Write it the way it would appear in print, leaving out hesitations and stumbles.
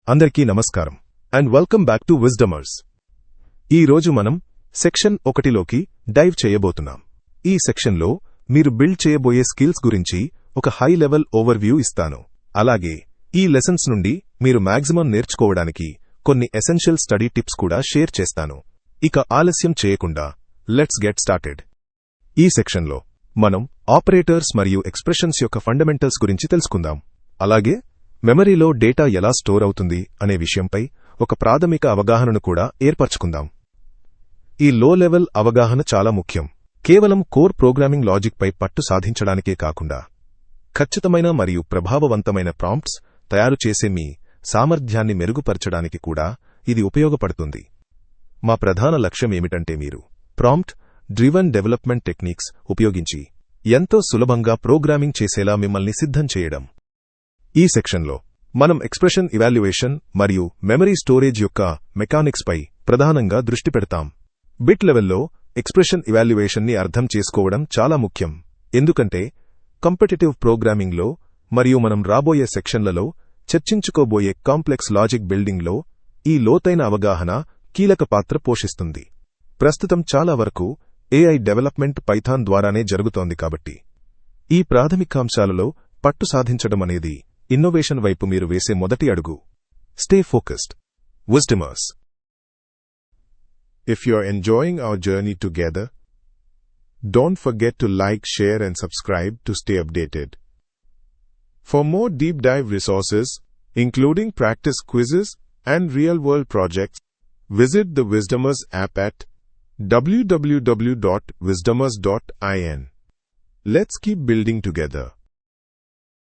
అందరికీ నమస్కారం and welcome back to విజ్డమర్స్. ఈ రోజు మనం సెక్షన్ 1లోకి డైవ్ చేయబోతున్నాం. ఈ సెక్షన్లో మీరు బిల్డ్ చేయబోయే స్కిల్స్ గురించి ఒక హై లెవెల్ ఓవర్వ్యూ ఇస్తాను. అలాగే ఈ లెసన్స్ నుండి మీరు మాక్సిమం నేర్చుకోవడానికి కొన్ని ఎసెన్షియల్ స్టడీ టిప్స్ కూడా షేర్ చేస్తాను. ఇక ఆలస్యం చేయకుండా లెట్స్ గెట్ స్టార్టెడ్. ఈ సెక్షన్లో మనం ఆపరేటర్స్ మరియు ఎక్స్ప్రెషన్స్ యొక్క ఫండమెంటల్స్ గురించి తెలుసుకుందాం. అలాగే మెమరీలో డేటా ఎలా స్టోర్ అవుతుంది అనే విషయంపై ఒక ప్రాథమిక అవగాహనను కూడా ఏర్పరచుకుందాం. ఈ లో లెవెల్ అవగాహన చాలా ముఖ్యం. కేవలం కోర్ ప్రోగ్రామింగ్ లాజిక్పై పట్టు సాధించడానికే కాకుండా ఖచ్చితమైన మరియు ప్రభావవంతమైన ప్రాంప్ట్స్ తయారు చేసే మీ సామర్థ్యాన్ని మెరుగుపరచడానికి కూడా ఇది ఉపయోగపడుతుంది. మా ప్రధాన లక్ష్యం ఏమిటంటే మీరు ప్రాంప్ట్ డ్రివెన్ డెవలప్మెంట్ టెక్నిక్స్ ఉపయోగించి ఎంతో సులభంగా ప్రోగ్రామింగ్ చేసేలా మిమ్మల్ని సిద్ధం చేయడం. ఈ సెక్షన్లో మనం ఎక్స్ప్రెషన్ ఇవాల్యుయేషన్ మరియు మెమరీ స్టోరేజ్ యొక్క మెకానిక్స్పై ప్రధానంగా దృష్టి పెడతాం. బిట్ లెవెల్లో ఎక్స్ప్రెషన్ ఇవాల్యుయేషన్ని అర్థం చేసుకోవడం చాలా ముఖ్యం. ఎందుకంటే కాంపిటిటివ్ ప్రోగ్రామింగ్లో మరియు మనం రాబోయే సెక్షన్లలో చర్చించుకోబోయే కాంప్లెక్స్ లాజిక్ బిల్డింగ్లో ఈ లోతైన అవగాహన కీలక పాత్ర పోషిస్తుంది. ప్రస్తుతం చాలా వరకు ఏఐ డెవలప్మెంట్ పైథాన్ ద్వారానే జరుగుతోంది కాబట్టి ఈ ప్రాథమికాంశాలలో పట్టు సాధించడం అనేది ఇన్నోవేషన్ వైపు మీరు వేసే మొదటి అడుగు. Stay focused. Wisdomers. If you're enjoying our journey together, don't forget to like, share and subscribe to stay updated. For more deep dive resources, including practice quizzes and real-world projects, visit the Wisdomers app at www.wisdomers.in. Let's keep building together.